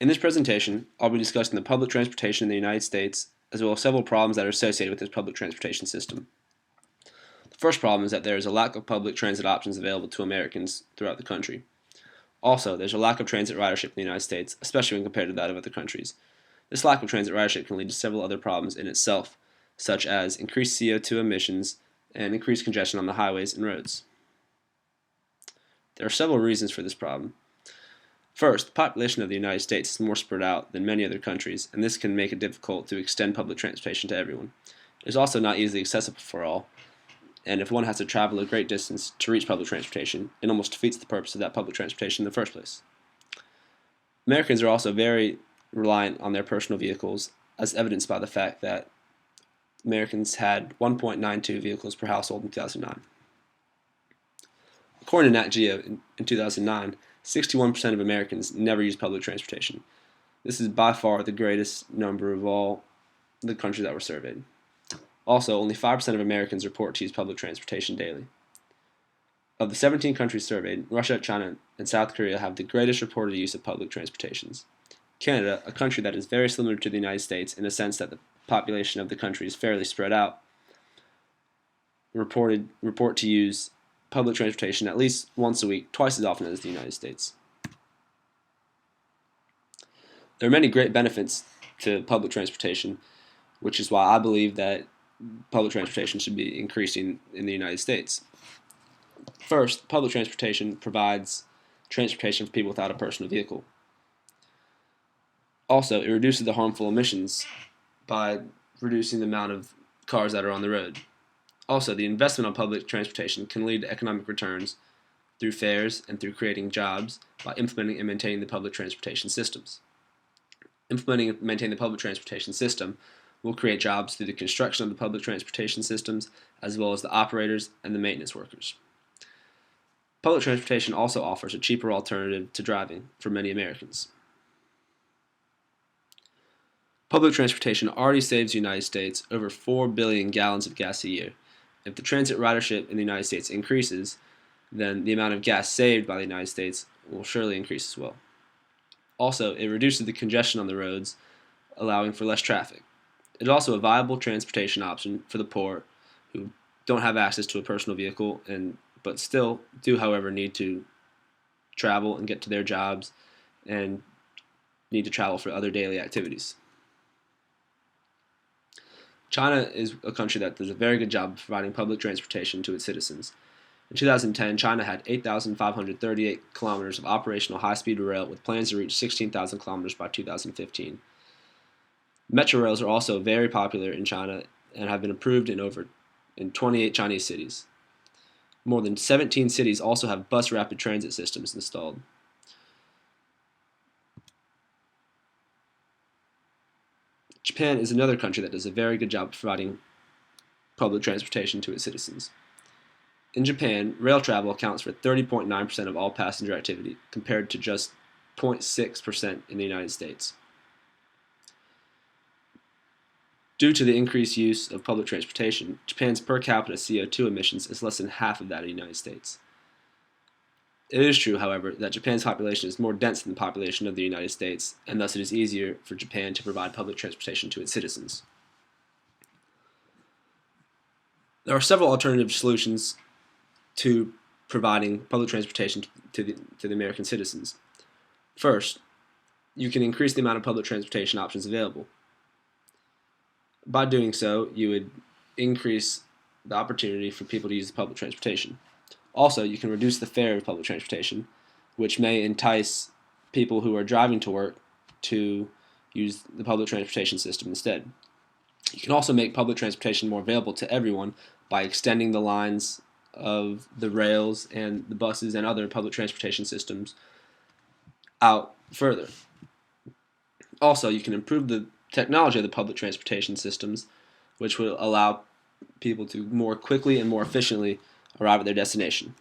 In this presentation, I'll be discussing the public transportation in the United States, as well as several problems that are associated with this public transportation system. The first problem is that there is a lack of public transit options available to Americans throughout the country. Also, there's a lack of transit ridership in the United States, especially when compared to that of other countries. This lack of transit ridership can lead to several other problems in itself, such as increased CO2 emissions and increased congestion on the highways and roads. There are several reasons for this problem. First, the population of the United States is more spread out than many other countries, and this can make it difficult to extend public transportation to everyone. It is also not easily accessible for all, and if one has to travel a great distance to reach public transportation, it almost defeats the purpose of that public transportation in the first place. Americans are also very reliant on their personal vehicles, as evidenced by the fact that Americans had 1.92 vehicles per household in 2009. According to Nat Geo, in 2009, 61% of Americans never use public transportation. This is by far the greatest number of all the countries that were surveyed. Also, only 5% of Americans report to use public transportation daily. Of the 17 countries surveyed, Russia, China, and South Korea have the greatest reported use of public transportations. Canada, a country that is very similar to the United States in the sense that the population of the country is fairly spread out, report to use public transportation at least once a week, twice as often as the United States. There are many great benefits to public transportation, which is why I believe that public transportation should be increasing in the United States. First, public transportation provides transportation for people without a personal vehicle. Also, it reduces the harmful emissions by reducing the amount of cars that are on the road. Also, the investment on public transportation can lead to economic returns through fares and through creating jobs by implementing and maintaining the public transportation systems. Implementing and maintaining the public transportation system will create jobs through the construction of the public transportation systems, as well as the operators and the maintenance workers. Public transportation also offers a cheaper alternative to driving for many Americans. Public transportation already saves the United States over 4 billion gallons of gas a year. If the transit ridership in the United States increases, then the amount of gas saved by the United States will surely increase as well. Also, it reduces the congestion on the roads, allowing for less traffic. It is also a viable transportation option for the poor who don't have access to a personal vehicle but still do, however, need to travel and get to their jobs and need to travel for other daily activities. China is a country that does a very good job of providing public transportation to its citizens. In 2010, China had 8,538 kilometers of operational high-speed rail with plans to reach 16,000 kilometers by 2015. Metro rails are also very popular in China and have been approved in 28 Chinese cities. More than 17 cities also have bus rapid transit systems installed. Japan is another country that does a very good job of providing public transportation to its citizens. In Japan, rail travel accounts for 30.9% of all passenger activity, compared to just 0.6% in the United States. Due to the increased use of public transportation, Japan's per capita CO2 emissions is less than half of that of the United States. It is true, however, that Japan's population is more dense than the population of the United States, and thus it is easier for Japan to provide public transportation to its citizens. There are several alternative solutions to providing public transportation to the American citizens. First, you can increase the amount of public transportation options available. By doing so, you would increase the opportunity for people to use public transportation. Also, you can reduce the fare of public transportation, which may entice people who are driving to work to use the public transportation system instead. You can also make public transportation more available to everyone by extending the lines of the rails and the buses and other public transportation systems out further. Also, you can improve the technology of the public transportation systems, which will allow people to more quickly and more efficiently arrive at their destination.